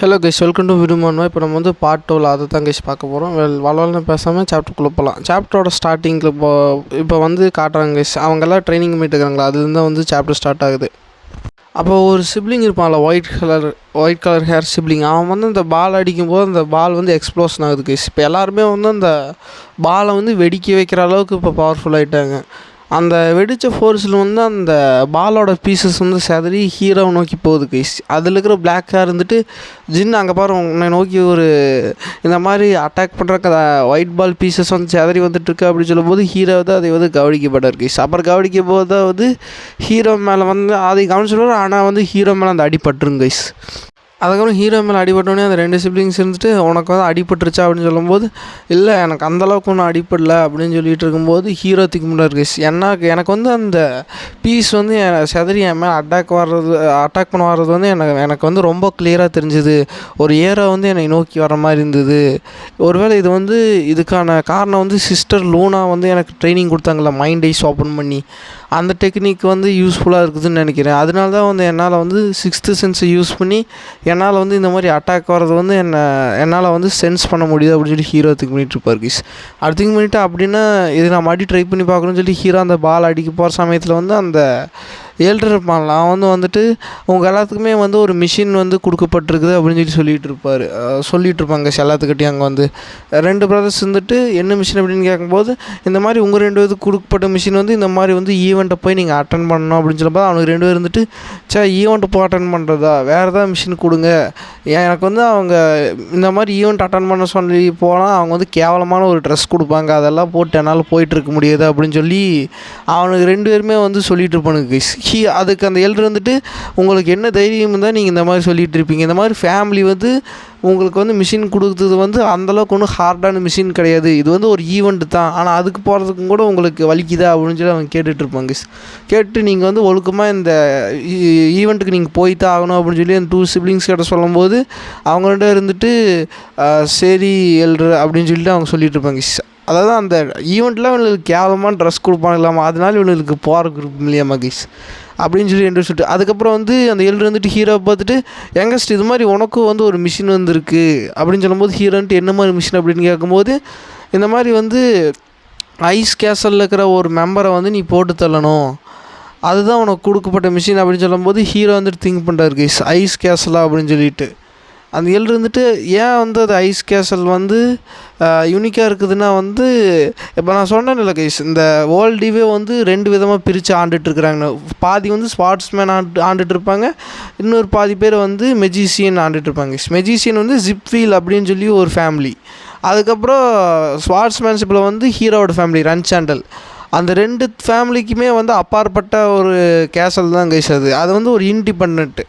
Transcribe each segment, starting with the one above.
Hello guys, welcome to விடுமான்வா. இப்போ நம்ம வந்து பார்ட் 2 அதை தான் கைஸ் பார்க்க போகிறோம். வளவலன்னு பேசாமல் சாப்டருக்குள்ளே போகலாம். சாப்டரோட ஸ்டார்டிங்கில் இப்போ வந்து காட்டுறாங்க கைஸ், அவங்கெல்லாம் ட்ரைனிங் மீட் இருக்கிறாங்களா, அதுலேருந்து தான் வந்து சாப்டர் ஸ்டார்ட் ஆகுது. அப்போ ஒரு சிப்ளிங் இருப்பான்ல, ஒயிட் கலர் ஹேர் சிப்ளிங். அவன் வந்து அந்த பால் அடிக்கும்போது அந்த பால் வந்து எக்ஸ்ப்ளோஷன் ஆகுது கைஸ். இப்போ எல்லாருமே வந்து அந்த பாலை வந்து வெடிக்க வைக்கிற அளவுக்கு இப்போ பவர்ஃபுல் ஆகிட்டாங்க. அந்த வெடித்த ஃபோர்ஸில் வந்து அந்த பாலோட பீசஸ் வந்து செதறி ஹீரோவை நோக்கி போகுது கைஸ். அதில் இருக்கிற பிளாக் ஹேர் இருந்துட்டு ஜின் அங்கே பாரு உன்னை நோக்கி ஒரு இந்த மாதிரி அட்டாக் பண்ணுற ஒயிட் பால் பீசஸ் வந்து செதறி வந்துட்டுருக்கு அப்படின்னு சொல்லும்போது ஹீரோ வந்து அதை வந்து கவனிக்கப்பட்டார் கைஸ். அப்புறம் கவனிக்கும் போது தான் வந்து ஹீரோ மேலே வந்து அதை கவனிச்சுடுவார். ஆனால் வந்து ஹீரோ மேலே அந்த அடிபட்டுருங்க கைஸ். அதுக்கப்புறம் ஹீரோ மேலே அடிபட்டோடனே அந்த 2 சிப்ளிங்ஸ் இருந்துட்டு உனக்கு வந்து அடிபட்டுருச்சா அப்படின்னு சொல்லும்போது, இல்லை எனக்கு அந்தளவுக்கு ஒன்றும் அடிப்படல அப்படின்னு சொல்லிட்டு இருக்கும்போது ஹீரோ திக்குமுன்னார் கைஸ். எனக்கு வந்து அந்த பீஸ் வந்து செதறி என் மேலே அட்டாக் பண்ண வர்றது வந்து எனக்கு வந்து ரொம்ப கிளியராக தெரிஞ்சுது. ஒரு ஏரோ வந்து என்னை நோக்கி வர மாதிரி இருந்தது. ஒருவேளை இது வந்து இதுக்கான காரணம் வந்து சிஸ்டர் லூனா வந்து எனக்கு ட்ரைனிங் கொடுத்தாங்கள, மைண்ட் ஐஸ் ஓப்பன் பண்ணி, அந்த டெக்னிக் வந்து யூஸ்ஃபுல்லாக இருக்குதுன்னு நினைக்கிறேன். அதனால தான் வந்து என்னால் வந்து 6th சென்ஸை யூஸ் பண்ணி என்னால் வந்து இந்த மாதிரி அட்டாக் வர்றது வந்து என்னால் வந்து சென்ஸ் பண்ண முடியுது அப்படின்னு சொல்லி ஹீரோ திங்க் பண்ணிட்டுருப்பார் கைஸ். அது திங்க் பண்ணிவிட்டு அப்படின்னா இது நான் மறுபடியும் ட்ரை பண்ணி பார்க்கணுன்னு சொல்லி ஹீரோ அந்த பால் அடிக்க போகிற சமயத்தில் வந்து அந்த ஏல்டர் இருப்பான்ல, அவன் வந்துட்டு உங்கள் எல்லாத்துக்குமே வந்து ஒரு மிஷின் வந்து கொடுக்கப்பட்டிருக்குது அப்படின்னு சொல்லிட்டு இருப்பாங்க எல்லாத்துக்கிட்டையும். அங்கே வந்து 2 பிரதர்ஸ் வந்துட்டு என்ன மிஷின் அப்படின்னு கேட்கும்போது, இந்த மாதிரி உங்கள் 2 பேருக்கு கொடுக்கப்பட்ட மிஷின் வந்து இந்த மாதிரி வந்து ஈவெண்ட்டை போய் நீங்கள் அட்டன் பண்ணணும் அப்படின்னு சொல்லும்போது அவனுக்கு 2 பேர் இருந்துட்டு, ஈவெண்ட்டை போய் அட்டன் பண்ணுறதா, வேறு ஏதாவது மிஷின் கொடுங்க, எனக்கு வந்து அவங்க இந்த மாதிரி ஈவெண்ட் அட்டன் பண்ண சொல்லி போனால் அவங்க வந்து கேவலமான ஒரு ட்ரெஸ் கொடுப்பாங்க, அதெல்லாம் போட்டு என்னால் போயிட்டுருக்க முடியாது அப்படின்னு சொல்லி அவனுக்கு 2 பேருமே வந்து சொல்லிட்டு இருப்பானுங்க கைஸ். அதுக்கு அந்த எல்டர் வந்துட்டு, உங்களுக்கு என்ன தைரியம் இருந்தால் நீங்கள் இந்த மாதிரி சொல்லிகிட்டு இருப்பீங்க, இந்த மாதிரி ஃபேமிலி வந்து உங்களுக்கு வந்து மிஷின் கொடுத்தது வந்து அந்தளவுக்கு ஒன்றும் ஹார்டான மிஷின் கிடையாது, இது வந்து ஒரு ஈவெண்ட்டு தான், ஆனால் அதுக்கு போகிறதுக்கும் கூட உங்களுக்கு வலிக்குதா அப்படின்னு சொல்லி அவங்க கேட்டுட்ருப்பாங்க. கேட்டு நீங்கள் வந்து ஒழுக்கமாக இந்த ஈவெண்ட்டுக்கு நீங்கள் போய் தான் ஆகணும் அப்படின்னு சொல்லி அந்த 2 சிப்ளிங்ஸ் கிட்ட சொல்லும்போது அவங்கள்ட்ட இருந்துட்டு சரி எல்டர் அப்படின்னு சொல்லிட்டு அவங்க சொல்லிட்டு இருப்பாங்க. அதாவது அந்த ஈவெண்ட்டில் இவங்களுக்கு கேவலமான ட்ரெஸ் கொடுப்பாங்களாமா, அதனால இவங்களுக்கு போகிற குரூப் இல்லையாமா கைஸ் அப்படின்னு சொல்லி என்று சொல்லிட்டு, அதுக்கப்புறம் வந்து அந்த எல்டர் வந்துட்டு ஹீரோவை பார்த்துட்டு, எங்கஸ்ட் இது மாதிரி உனக்கும் வந்து ஒரு மிஷின் வந்துருக்கு அப்படின்னு சொல்லும்போது ஹீரோன்ட்டு என்ன மாதிரி மிஷின் அப்படின்னு கேட்கும்போது, இந்த மாதிரி வந்து ஐஸ் கேசலில் இருக்கிற ஒரு மெம்பரை வந்து நீ போட்டு தள்ளணும், அதுதான் உனக்கு கொடுக்கப்பட்ட மிஷின் அப்படின்னு சொல்லும்போது ஹீரோ வந்துட்டு திங்க் பண்ணுறாரு கைஸ், ஐஸ் கேசலா அப்படின்னு சொல்லிட்டு. அந்த எல்டர் இருந்துட்டு ஏன் வந்து அது ஐஸ் கேசல் வந்து யூனிக்காக இருக்குதுன்னா வந்து, இப்போ நான் சொன்னேன் இல்லை கைஸ், இந்த வேர்ல்டுவே வந்து 2 விதமாக பிரித்து ஆண்டுட்டுருக்குறாங்க. பாதி வந்து ஸ்பாட்ஸ்மேன் ஆண்டுட்ருப்பாங்க, இன்னொரு பாதி பேர் வந்து மெஜிஷியன் ஆண்டுட்ருப்பாங்க. மெஜிஷியன் வந்து ஜிப்வீல் அப்படின்னு சொல்லி ஒரு ஃபேமிலி, அதுக்கப்புறம் ஸ்பாட்ஸ்மேன்ஷிப்பில் வந்து ஹீரோவோட ஃபேமிலி ரன்சாண்டல். அந்த 2 ஃபேமிலிக்குமே வந்து அப்பாற்பட்ட ஒரு கேசல் தான் கைஸ். அது வந்து ஒரு இன்டிபெண்டன்ட்டு.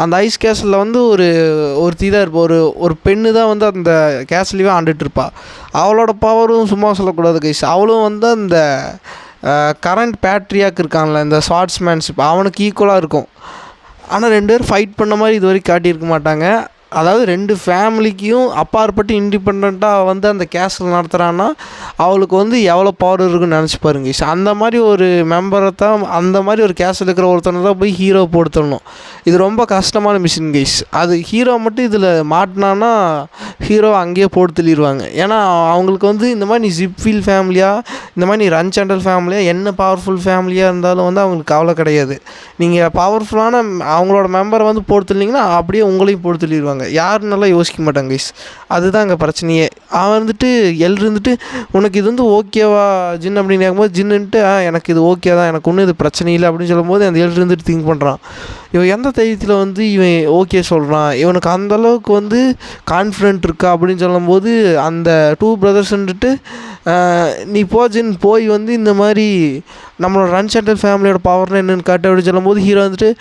அந்த ஐஸ் கேசலில் வந்து ஒருத்தி தான் இருப்பா, ஒரு பெண்ணு தான் வந்து அந்த கேசலையே ஆண்டுட்ருப்பா. அவளோட பவரும் சும்மா சொல்லக்கூடாது கைஸ். அவளும் வந்து அந்த கரண்ட் பேட்ரியாக் இருக்கான்ல, இந்த ஸ்வாட்ஸ்மேன்ஷிப், அவனுக்கு ஈக்குவலாக இருக்கும். ஆனால் 2 பேர் ஃபைட் பண்ண மாதிரி இது வரைக்கும் காட்டியிருக்க மாட்டாங்க. அதாவது 2 ஃபேமிலிக்கும் அப்பாற்பட்டு இண்டிபெண்ட்டாக வந்து அந்த கேசல் நடத்துகிறான்னா அவளுக்கு வந்து எவ்வளோ பவர் இருக்குன்னு நினச்சி பாருங்க. அந்த மாதிரி ஒரு மெம்பரை தான், அந்த மாதிரி ஒரு கேசல் இருக்கிற ஒருத்தனை தான் போய் ஹீரோ போடுத்தணும். இது ரொம்ப கஷ்டமான மிஷின் கைஸ். அது ஹீரோ மட்டும் இதில் மாட்டினான்னா ஹீரோ அங்கேயே போட்டு தள்ளிடுவாங்க. ஏன்னா அவங்களுக்கு வந்து இந்த மாதிரி நீ ஜிப்வீல் ஃபேமிலியாக, இந்த மாதிரி நீ ரன்சாண்டல் ஃபேமிலியாக, என்ன பவர்ஃபுல் ஃபேமிலியாக இருந்தாலும் வந்து அவங்களுக்கு கவலை கிடையாது. நீங்கள் பவர்ஃபுல்லான அவங்களோட மெம்பரை வந்து போட்டு தள்ளிங்கன்னா அப்படியே உங்களையும் போட்டு தள்ளிடுவாங்க. யாருன்னெல்லாம் யோசிக்க மாட்டாங்க கைஸ். அதுதான் அங்கே பிரச்சனையே. அவன் வந்துட்டு இருந்துட்டு உனக்கு இது வந்து ஓகேவா ஜின் அப்படின்னு கேட்கும்போது ஜின்னுட்டு எனக்கு இது ஓகே தான், எனக்கு ஒன்றும் இது பிரச்சனை இல்லை அப்படின்னு சொல்லும்போது அந்த இருந்துட்டு திங்க் பண்ணுறான், இவன் எந்த தைரியத்தில் வந்து இவன் ஓகே சொல்கிறான், இவனுக்கு அந்தளவுக்கு வந்து கான்ஃபிடென்ட் இருக்கா அப்படின்னு சொல்லும்போது அந்த 2 பிரதர்ஸ் வந்துட்டு நீ போ ஜின், போய் வந்து இந்த மாதிரி நம்மளோட ரன்சாண்டல் ஃபேமிலியோட பவர்னு என்னென்னு காட்டு அப்படின்னு சொல்லும்போது ஹீரோ வந்துட்டு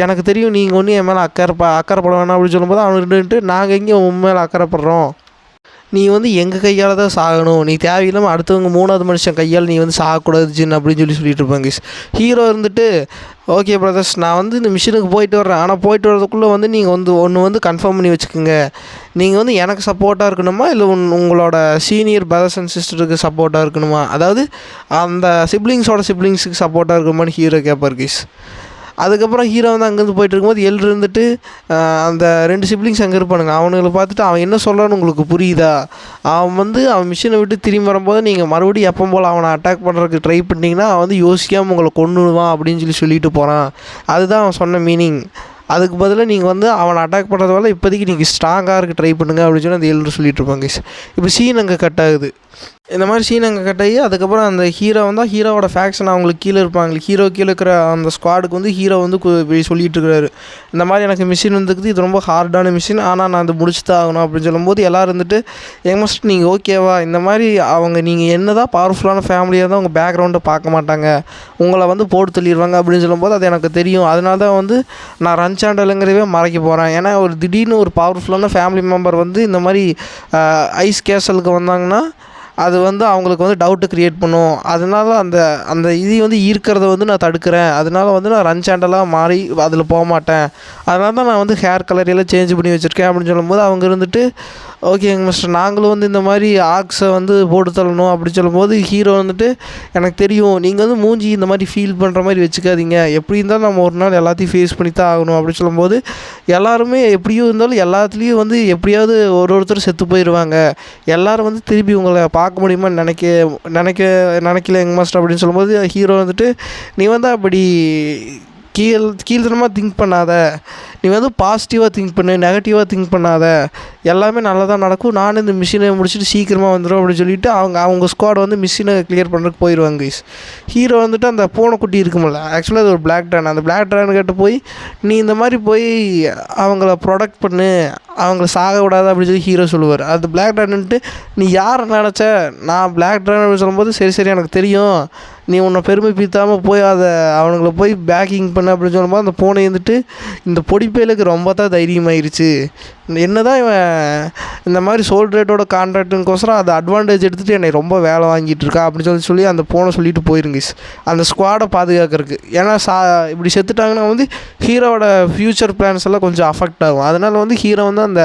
எனக்கு தெரியும் நீங்கள் ஒன்றும் என் மேலே அக்கறைப்பட வேணாம் அப்படின்னு சொல்லும்போது அவனுக்கு நாங்கள் எங்கே உன் மேலே அக்கறைப்படுறோம், நீ வந்து எங்கள் கையால் தான் சாகணும், நீ தேவையில்லாமல் அடுத்தவங்க 3வது மனுஷன் கையால் நீ வந்து சாகக்கூடாது ஜின் அப்படின்னு சொல்லிட்டு இருப்பாங்க. ஹீரோ இருந்துட்டு ஓகே பிரதர்ஸ், நான் வந்து இந்த மிஷினுக்கு போயிட்டு வர்றேன், ஆனால் போயிட்டு வர்றதுக்குள்ளே வந்து நீங்கள் வந்து ஒன்று வந்து கன்ஃபார்ம் பண்ணி வச்சுக்கோங்க, நீங்கள் வந்து எனக்கு சப்போர்ட்டாக இருக்கணுமா இல்லை உங்களோட சீனியர் பிரதர்ஸ் அண்ட் சிஸ்டருக்கு சப்போர்ட்டாக இருக்கணுமா, அதாவது அந்த சிப்ளிங்ஸுக்கு சப்போர்ட்டாக இருக்கணுமான்னு ஹீரோ கேட்பார் கைஸ். அதுக்கப்புறம் ஹீரோ வந்து அங்கேருந்து போயிட்டு இருக்கும்போது இருந்துட்டு அந்த 2 சிப்லிங்ஸ் அங்கே இருப்பானுங்க. அவனுங்களை பார்த்துட்டு அவன் என்ன சொல்கிறான்னு உங்களுக்கு புரியுதா, அவன் மிஷினை விட்டு திரும்பி வரும்போது நீங்கள் மறுபடியும் எப்போ போல் அவனை அட்டாக் பண்ணுறதுக்கு ட்ரை பண்ணிங்கன்னா அவன் வந்து யோசிக்காமல் உங்களை கொன்னுடுவான் அப்படின்னு சொல்லிட்டு போகிறான். அதுதான் அவன் சொன்ன மீனிங். அதுக்கு பதிலாக நீங்கள் வந்து அவனை அட்டாக் பண்ணுறதால இப்போதைக்கு நீங்கள் ஸ்ட்ராங்காக இருக்க ட்ரை பண்ணுங்கள் அப்படின்னு சொல்லி அந்த எல்டர் சொல்லிட்டு இருப்பாங்க. இப்போ சீன் அங்கே கட் ஆகுது. இந்த மாதிரி சீன் அங்கே கட் ஆகி அதுக்கப்புறம் அந்த ஹீரோ வந்தால் ஹீரோவோட ஃபேக்ஷன் அவங்களுக்கு கீழே இருப்பாங்க. ஹீரோ கீழே இருக்கிற அந்த ஸ்குவாடுக்கு வந்து ஹீரோ வந்து சொல்லிட்டு இருக்கிறாரு, இந்த மாதிரி எனக்கு மிஷின் வந்துக்குது, இது ரொம்ப ஹார்டான மிஷின், ஆனால் நான் அதை முடிச்சு தான் ஆகணும் அப்படின்னு சொல்லும்போது எல்லோரும் இருந்துட்டு எங்கமஸ்ட் நீங்கள் ஓகேவா, இந்த மாதிரி நீங்கள் என்ன தான் பவர்ஃபுல்லான ஃபேமிலியாக தான் உங்கள் பேக்ரவுண்டை பார்க்க மாட்டாங்க, உங்களை வந்து போட்டு தள்ளிடுவாங்க அப்படின்னு சொல்லும்போது அது எனக்கு தெரியும். அதனால தான் வந்து நான் ரன்சாண்டலுங்கிறவே மறைக்க போகிறேன். ஏன்னா ஒரு திடீர்னு ஒரு பவர்ஃபுல்லான ஃபேமிலி மெம்பர் வந்து இந்த மாதிரி ஐஸ் கேசலுக்கு வந்தாங்கன்னா அது வந்து அவங்களுக்கு வந்து டவுட்டு க்ரியேட் பண்ணும். அதனால அந்த இது வந்து ஈர்க்கிறத வந்து நான் தடுக்கிறேன். அதனால வந்து நான் ரன் சேண்டலாக மாறி அதில் போக மாட்டேன். அதனால தான் நான் வந்து ஹேர் கலரையெல்லாம் சேஞ்ச் பண்ணி வச்சுருக்கேன் அப்படின்னு சொல்லும்போது அவங்க இருந்துட்டு ஓகேங்க மிஸ்டர், நாங்களும் வந்து இந்த மாதிரி ஆக்ஸை வந்து போட்டு தள்ளணும் அப்படின்னு சொல்லும்போது ஹீரோ வந்துட்டு எனக்கு தெரியும், நீங்கள் வந்து மூஞ்சி இந்த மாதிரி ஃபீல் பண்ணுற மாதிரி வச்சுக்காதீங்க, எப்படி இருந்தாலும் நம்ம ஒரு நாள் எல்லாத்தையும் ஃபேஸ் பண்ணி தான் ஆகணும் அப்படின்னு சொல்லும்போது எல்லாருமே எப்படியும் இருந்தாலும் எல்லாத்துலேயும் வந்து எப்படியாவது ஒருத்தர் செத்து போயிடுவாங்க, எல்லோரும் வந்து திருப்பி உங்களை பார்க்க முடியுமான்னு நினைக்கல எங்கள் மாஸ்டர் அப்படின்னு சொல்லும்போது ஹீரோ வந்துட்டு நீ வந்து அப்படி கீழ்த்தனமாக திங்க் பண்ணாத, நீ வந்து பாசிட்டிவாக திங்க் பண்ணு, நெகட்டிவாக திங்க் பண்ணாத, எல்லாமே நல்லதாக நடக்கும், நானும் இந்த மிஷினை முடிச்சுட்டு சீக்கிரமாக வந்துடும் அப்படின்னு சொல்லிவிட்டு அவங்க ஸ்குவாட் வந்து மிஷினை கிளியர் பண்ணுறதுக்கு போயிடுவாங்க கைஸ். ஹீரோ வந்துட்டு அந்த பூனைக்குட்டி இருக்குமில்ல, ஆக்சுவலாக அது ஒரு பிளாக் ட்ரான், அந்த பிளாக் ட்ரான் கிட்ட போய் நீ இந்த மாதிரி போய் அவங்கள ப்ரொடெக்ட் பண்ணு, அவங்கள சாக விடாது அப்படின்னு சொல்லி ஹீரோ சொல்லுவார். அது பிளாக் ட்ரான்ட்டு நீ யாரை நினச்ச, நான் பிளாக் ட்ரான் அப்படின்னு சொல்லும்போது சரி எனக்கு தெரியும், நீ உன்னை பெருமை பீத்தாமல் போய் அவனுங்களை போய் பேக்கிங் பண்ண அப்படின்னு சொல்லும்போது அந்த பூனை இருந்துட்டு இந்த பொடிப்பையிலுக்கு ரொம்ப தான் தைரியமாயிருச்சு, என்ன தான் இவன் இந்த மாதிரி சோல்ட்ரேட்டோட கான்ட்ராக்டுங்கோசரம் அதை அட்வான்டேஜ் எடுத்துகிட்டு என்னை ரொம்ப வேலை வாங்கிட்டு இருக்கா அப்படின்னு சொல்லி அந்த பூனை சொல்லிட்டு போயிருங்க அந்த ஸ்குவாடை பாதுகாக்கிறதுக்கு. ஏன்னா இப்படி செத்துட்டாங்கன்னா வந்து ஹீரோவோட ஃப்யூச்சர் பிளான்ஸ் எல்லாம் கொஞ்சம் அஃபெக்ட் ஆகும். அதனால் வந்து ஹீரோ வந்து அந்த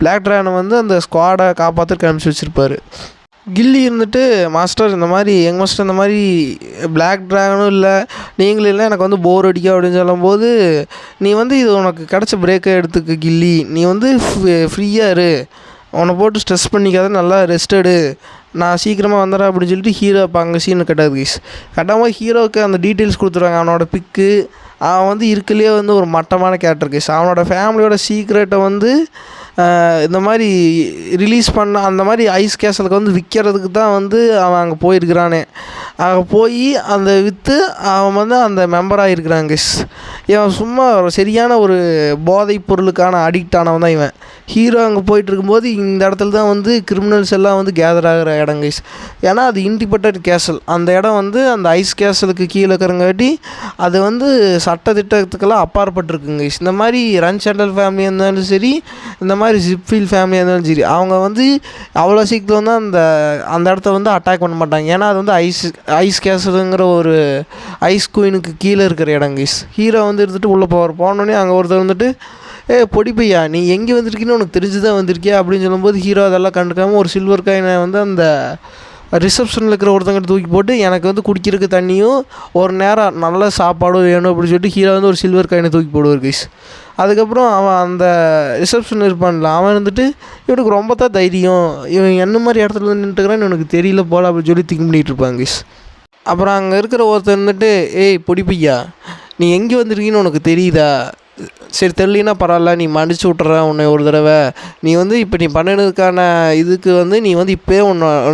பிளாக் ட்ரானை வந்து அந்த ஸ்குவாடை காப்பாற்ற அனுப்பிச்சி வச்சுருப்பார். கில்லி இருந்துட்டு மாஸ்டர் இந்த மாதிரி மாஸ்டர் இந்த மாதிரி பிளாக் ட்ராகனும் இல்லை நீங்களும் இல்லை, எனக்கு வந்து போர் அடிக்கும் அப்படின்னு சொல்லும்போது நீ வந்து இது உனக்கு கிடச்ச பிரேக்கை எடுத்துக்க கில்லி, நீ வந்து ஃப்ரீயாக இரு, உன்னை போட்டு ஸ்ட்ரெஸ் பண்ணிக்காத, நல்லா ரெஸ்ட் எடு, நான் சீக்கிரமாக வந்துடுறேன் அப்படின்னு சொல்லிட்டு ஹீரோ இப்போ அங்கே சீனு கட்டாது கைஸ். கட்டாமல் ஹீரோவுக்கு அந்த டீட்டெயில்ஸ் கொடுத்துருவாங்க, அவனோட பிக்கு, அவன் வந்து இருக்கலையே வந்து ஒரு மட்டமான கேரக்டர் கைஸ். அவனோட ஃபேமிலியோட சீக்ரெட்டை வந்து இந்த மாதிரி ரிலீஸ் பண்ண அந்த மாதிரி ஐஸ் கேசலுக்கு வந்து விற்கிறதுக்கு தான் வந்து அவன் அங்கே போயிருக்கிறானே. அங்கே போய் அந்த விற்று அவன் வந்து அந்த மெம்பராக இருக்கிறான் கைஸ். இவன் சும்மா சரியான ஒரு போதைப் பொருளுக்கான அடிக்ட் ஆனவன் தான் இவன். ஹீரோ அங்கே போயிட்டுருக்கும்போது இந்த இடத்துல தான் வந்து கிரிமினல்ஸ் எல்லாம் வந்து கேதர் ஆகிற இடம் கைஸ். ஏன்னா அது இண்டிபெண்டன்ட் கேசல், அந்த இடம் வந்து அந்த ஐஸ் கேசலுக்கு கீழே இருக்கிறங்காட்டி அது வந்து சட்டத்திட்டத்துக்கெல்லாம் அப்பாற்பட்டிருக்குங்க கைஸ். இந்த மாதிரி ரன் சேண்டல் ஃபேமிலியாக இருந்தாலும் சரி, இந்த மாதிரி ஜிப்ஃபீல் ஃபேமிலியாக இருந்தாலும் சரி, அவங்க வந்து அவ்வளோ சீக்கிரம் தான் அந்த இடத்த வந்து அட்டாக் பண்ண மாட்டாங்க. ஏன்னா அது வந்து ஐஸ் கேசலுங்கிற ஒரு ஐஸ் குயினுக்கு கீழே இருக்கிற இடம் கைஸ். ஹீரோ வந்து எடுத்துகிட்டு உள்ளே போனோடனே அங்கே ஒருத்தர் வந்துட்டு பொடி பையா நீ எங்கே வந்திருக்கீன்னு உனக்கு தெரிஞ்சு தான் வந்திருக்கியா அப்படின்னு சொல்லும்போது ஹீரோ அதெல்லாம் கண்டுக்காமல் ஒரு சில்வர் காயினை வந்து அந்த ரிசப்ஷனில் இருக்கிற ஒருத்தங்கிட்ட தூக்கி போட்டு எனக்கு வந்து குடிக்கிறதுக்கு தண்ணியும் ஒரு நேரம் நல்ல சாப்பாடும் வேணும் அப்படின்னு சொல்லிட்டு ஹீரோ வந்து ஒரு சில்வர் காயினை தூக்கி போடுவார் கைஸ். அதுக்கப்புறம் அவன் அந்த ரிசப்ஷன் இருப்பான்ல, அவன் இருந்துட்டு இவனுக்கு ரொம்ப தான் தைரியம், இவன் என்ன மாதிரி இடத்துல வந்து நின்றுக்கிறான்னு எனக்கு தெரியல போல அப்படின்னு சொல்லி திங்க் பண்ணிகிட்டு இருப்பாங்க கைஸ். அப்புறம் அங்கே இருக்கிற ஒருத்தர் இருந்துட்டு ஏய் பொடி பையா நீ எங்கே வந்திருக்கீன்னு உனக்கு தெரியுதா, சரி தெரியலனா பரவாயில்ல, நீ மன்னிச்சு விட்றேன் உன்னை ஒரு தடவை, நீ வந்து இப்போ நீ பண்ணினதுக்கான இதுக்கு வந்து நீ வந்து இப்போயே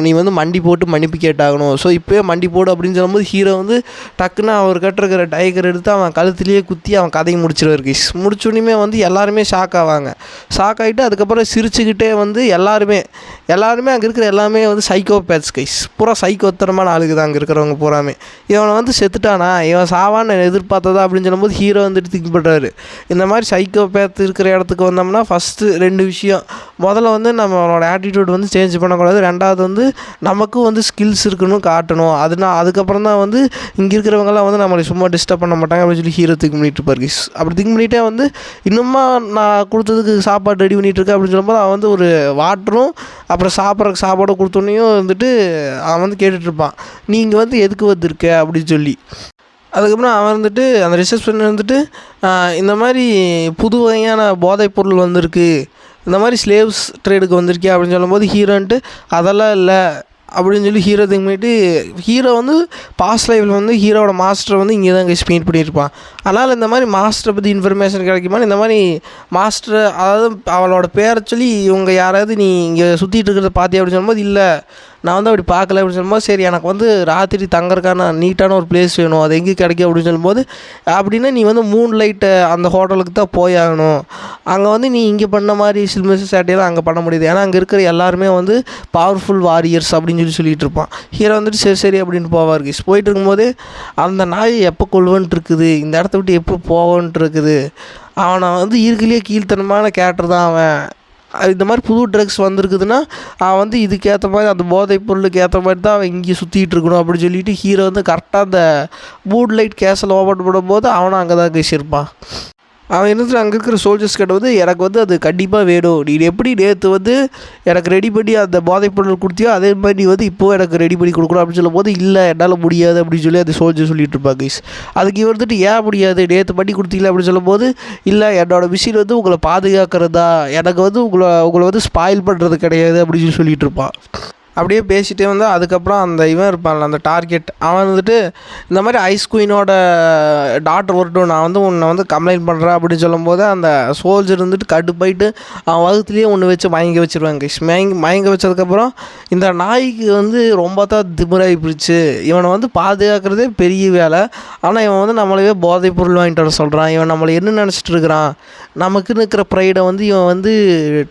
நீ வந்து மண்டி போட்டு மன்னிப்பு கேட்டாகணும், ஸோ இப்போயே மண்டி போடு அப்படின்னு சொல்லும்போது ஹீரோ வந்து டக்குன்னு அவர் கட்டிருக்கிற டைகர் எடுத்து அவன் கழுத்துலேயே குத்தி அவன் கதையை முடிச்சிருவார் கைஸ். முடிச்சோடனே வந்து எல்லாருமே ஷாக் ஆவாங்க. ஷாக் ஆகிட்டு அதுக்கப்புறம் சிரிச்சுக்கிட்டே வந்து எல்லாருமே அங்கே இருக்கிற எல்லாமே வந்து சைக்கோபேத்ஸ் கைஸ், பூரா சைக்கோத்தரமான ஆளுக்கு தான் அங்கே இருக்கிறவங்க பூராமே. இவனை வந்து செத்துட்டானா, இவன் சாவான்னு எதிர்பார்த்ததா அப்படின்னு சொல்லும்போது ஹீரோ வந்துட்டு திங்க் பண்ணுறாரு, இந்த மாதிரி சைக்கோபேத் இருக்கிற இடத்துக்கு வந்தோம்னா ஃபஸ்ட்டு 2 விஷயம். முதல்ல வந்து நம்மளோட ஆட்டிடியூட் வந்து சேஞ்ச் பண்ணக்கூடாது, ரெண்டாவது வந்து நமக்கும் வந்து ஸ்கில்ஸ் இருக்கணும் காட்டணும், அதுக்கப்புறம் தான் வந்து இங்கே இருக்கிறவங்கலாம் வந்து நம்மளை சும்மா டிஸ்டர்ப் பண்ண மாட்டாங்க அப்படின்னு சொல்லி ஹீரோ திங்க் பண்ணிட்டு இருப்பார் கைஸ். அப்படி திங்க் பண்ணிகிட்டே வந்து இன்னுமா நான் கொடுத்ததுக்கு சாப்பாடு ரெடி பண்ணிகிட்டு இருக்கேன் அப்படின்னு சொல்லும்போது அவன் வந்து ஒரு வாட்டரும் அப்புறம் சாப்பிட்றதுக்கு சாப்பாடும் கொடுத்தோன்னையும் வந்துட்டு அவன் வந்து கேட்டுட்ருப்பான், நீங்கள் வந்து எதுக்கு வந்திருக்க அப்படின்னு சொல்லி. அதுக்கப்புறம் அவன் வந்துட்டு அந்த ரிசப்ஷன் வந்துட்டு இந்த மாதிரி புது வகையான போதைப்பொருள் வந்திருக்கு, இந்த மாதிரி ஸ்லேவ்ஸ் ட்ரேடுக்கு வந்திருக்கியா அப்படின்னு சொல்லும்போது ஹீரோன்ட்டு அதெல்லாம் இல்லை அப்படின்னு சொல்லி ஹீரோ திங்க் பண்ணிவிட்டு ஹீரோ வந்து பாஸ்ட் லைஃப்பில் வந்து ஹீரோவோட மாஸ்டரை வந்து இங்கே தான் ஸ்பெண்ட் பண்ணியிருப்பான். அதனால் இந்த மாதிரி மாஸ்டரை பற்றி இன்ஃபர்மேஷன் கிடைக்குமா, இந்த மாதிரி மாஸ்டர் அதாவது அவளோட பேரை சொல்லி இவங்க யாராவது நீ இங்கே சுற்றிட்டு இருக்கிறத பார்த்தியா அப்படின்னு சொல்லும்போது இல்லை நான் வந்து அப்படி பார்க்கல அப்படின்னு சொல்லும்போது சரி எனக்கு வந்து ராத்திரி தங்கறதுக்கான நீட்டான ஒரு பிளேஸ் வேணும், அது எங்கே கிடைக்கும் அப்படின்னு சொல்லும்போது அப்படின்னா நீ வந்து மூன் லைட்டு அந்த ஹோட்டலுக்கு தான் போய் ஆகணும், அங்கே வந்து நீ இங்கே பண்ண மாதிரி சில்மிஸ் சேட்டையெல்லாம் அங்கே பண்ண முடியாது, ஏன்னா அங்கே இருக்கிற எல்லாருமே வந்து பவர்ஃபுல் வாரியர்ஸ் அப்படின்னு சொல்லிட்டு இருப்பான். ஹீரோ வந்துட்டு சரி சரி அப்படின்னு போவார். போயிட்டு இருக்கும்போது அந்த நாய் எப்போ கொள்வன்ட்டு இருக்குது, இந்த இடத்த விட்டு எப்போ போவன்ட்டு இருக்குது, அவனை வந்து இருக்கிறதுலே கீழ்த்தனமான கேரக்டர் தான் அவன், இந்த மாதிரி புது ட்ரக்ஸ் வந்திருக்குதுன்னா அவன் வந்து இதுக்கேற்ற மாதிரி அந்த போதைப் பொருளுக்கு ஏற்ற மாதிரி தான் அவன் இங்கே சுற்றிட்டு இருக்கணும் அப்படின்னு சொல்லிட்டு ஹீரோ வந்து கரெக்டாக அந்த மூட் லைட் கேஸில் ஓப்பன் பண்ணும்போது அவனும் அங்கே தான் பேசியிருப்பான். அவன் இருந்துட்டு அங்கே இருக்கிற சோல்ஜர்ஸ் கிட்ட வந்து எனக்கு வந்து அது கண்டிப்பாக வேணும், நீ எப்படி நேற்று வந்து எனக்கு ரெடி பண்ணி அந்த போதைப் பொருள் கொடுத்தியோ அதே மாதிரி நீ வந்து இப்போது எனக்கு ரெடி பண்ணி கொடுக்கணும் அப்படின்னு சொல்லும் போது இல்லை என்னால் முடியாது அப்படின்னு சொல்லி அந்த சோல்ஜர் சொல்லிட்டு இருப்பாங்க கைஸ். அதுக்கு இவர் வந்துட்டு ஏன் முடியாது, நேற்று பண்ணி கொடுத்தீங்களா அப்படின்னு சொல்லும்போது இல்லை என்னோடய மிஷின் வந்து உங்களை பாதுகாக்கிறதா, எனக்கு வந்து உங்களை வந்து ஸ்பாயில் பண்ணுறது கிடையாது அப்படின்னு சொல்லிட்டு இருப்பான். அப்படியே பேசிகிட்டே வந்து அதுக்கப்புறம் அந்த இவன் இருப்பான்ல அந்த டார்கெட் அவன் வந்துட்டு இந்த மாதிரி ஐஸ் குயினோட டாக்டர் வரட்டும் நான் வந்து உன்னை வந்து கம்ப்ளைண்ட் பண்ணுறேன் அப்படின்னு சொல்லும்போது அந்த சோல்ஜர் வந்துட்டு கடுப்பாயிட்டு அவன் வகுத்துலேயே ஒன்று வச்சு மயங்க வச்சுருவாங்க. மயங்க வச்சதுக்கப்புறம் இந்த நாய்க்கு வந்து ரொம்ப தான் திமிராகி போயிடுச்சு, இவனை வந்து பாதுகாக்கிறதே பெரிய வேலை, ஆனால் இவன் வந்து நம்மளவே போதைப் பொருள் வாங்கிட்டு வர சொல்கிறான், இவன் நம்மளை என்ன நினச்சிட்டு இருக்கிறான், நமக்குன்னு இருக்கிற ப்ரைடை வந்து இவன் வந்து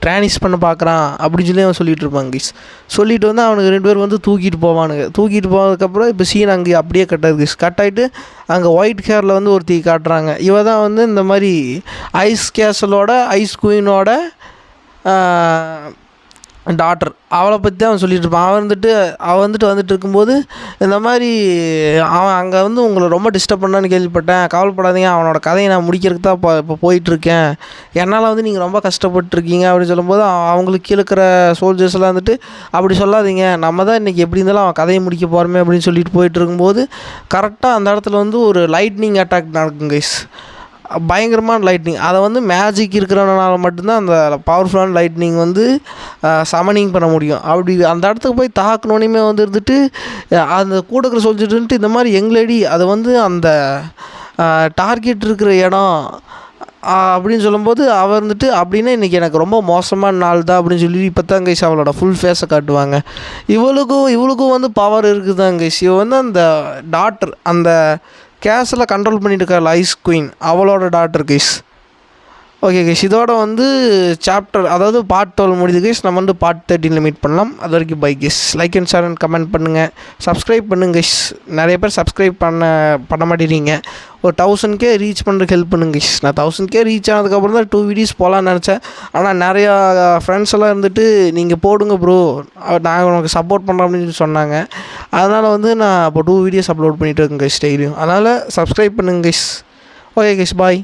ட்ரானிஸ் பண்ண பார்க்குறான் அப்படின்னு சொல்லி அவன் சொல்லிகிட்டு இருப்பாங்க. சொல்லிட்டு வந்து அவனுக்கு 2 பேர் வந்து தூக்கிட்டு போவானுங்க. தூக்கிட்டு போனதுக்கப்புறம் இப்போ சீன் அங்கே அப்படியே கட் ஆகிட்டு அங்கே ஒயிட் ஹேரில் வந்து ஒருத்தி காட்டுறாங்க. இவ தான் வந்து இந்த மாதிரி ஐஸ் கேசலோட ஐஸ் குயினோட டாக்டர், அவளை பற்றி தான் அவன் சொல்லிகிட்டு இருப்பான். அவன் வந்துட்டு இருக்கும்போது இந்த மாதிரி அவன் அங்கே வந்து உங்களை ரொம்ப டிஸ்டர்ப் பண்ணான்னு கேள்விப்பட்டேன், கவலைப்படாதீங்க அவனோட கதையை நான் முடிக்கிறதுக்கு தான் இப்போ போயிட்டுருக்கேன், என்னால் வந்து நீங்கள் ரொம்ப கஷ்டப்பட்டுருக்கீங்க அப்படின்னு சொல்லும்போது அவங்களுக்கு கீழே இருக்கிற சோல்ஜர்ஸ்லாம் வந்துட்டு அப்படி சொல்லாதீங்க, நம்ம தான் இன்றைக்கி எப்படி இருந்தாலும் அவன் கதையை முடிக்க போகிறோமே அப்படின்னு சொல்லிட்டு போயிட்டு இருக்கும்போது கரெக்டாக அந்த இடத்துல வந்து ஒரு லைட்னிங் அட்டாக் நடக்கும் கைஸ், பயங்கரமான லைட்னிங். அதை வந்து மேஜிக் இருக்கிறனால மட்டும்தான் அந்த பவர்ஃபுல்லான லைட்னிங் வந்து சமனிங் பண்ண முடியும். அப்படி அந்த இடத்துக்கு போய் தாக்கணுன்னே வந்து இருந்துட்டு அந்த கூட இருக்கிற சொல்லிட்டு இந்த மாதிரி லேடி அதை வந்து அந்த டார்கெட் இருக்கிற இடம் அப்படின்னு சொல்லும்போது அவள் இருந்துட்டு அப்படின்னா இன்றைக்கி எனக்கு ரொம்ப மோசமான நாள் தான் அப்படின்னு சொல்லி இப்போ தான் கைஸ் அவளோட ஃபுல் ஃபேஸை காட்டுவாங்க. இவளுக்கும் வந்து பவர் இருக்குதாங்க கைஸ். இவள் வந்து அந்த டாக்டர் அந்த கேஸில் கண்ட்ரோல் பண்ணிட்டு இருக்காள் ஐஸ் குயின், அவளோட டாக்டர் கைஸ். ஓகே கைஸ், இதோட வந்து சாப்டர் அதாவது பார்ட் 12 முடியுது கைஸ். நம்ம வந்து பார்ட் 13 மீட் பண்ணலாம். அது வரைக்கும் bye guys. Like and share and comment பண்ணுங்கள், சப்ஸ்கிரைப் பண்ணுங்க கைஸ். நிறைய பேர் சப்ஸ்கிரைப் பண்ண மாட்டேறீங்க. ஒரு 1000K ரீச் பண்ணுறதுக்கு ஹெல்ப் பண்ணுங்க கைஸ். நான் 1000K ரீச் ஆனதுக்கப்புறம் தான் 2 வீடியோஸ் போகலான்னு நினச்சேன். ஆனால் நிறையா ஃப்ரெண்ட்ஸ் எல்லாம் இருந்துட்டு நீங்கள் போடுங்க ப்ரோ நாங்கள் உனக்கு சப்போர்ட் பண்ணுறோம் அப்படின்னு சொன்னாங்க. அதனால் வந்து நான் இப்போ 2 வீடியோஸ் அப்லோட் பண்ணிகிட்டு இருக்கேன் கைஸ் டெய்லியும். அதனால் சப்ஸ்கிரைப் பண்ணுங்க கைஸ். ஓகே கைஸ், பாய்.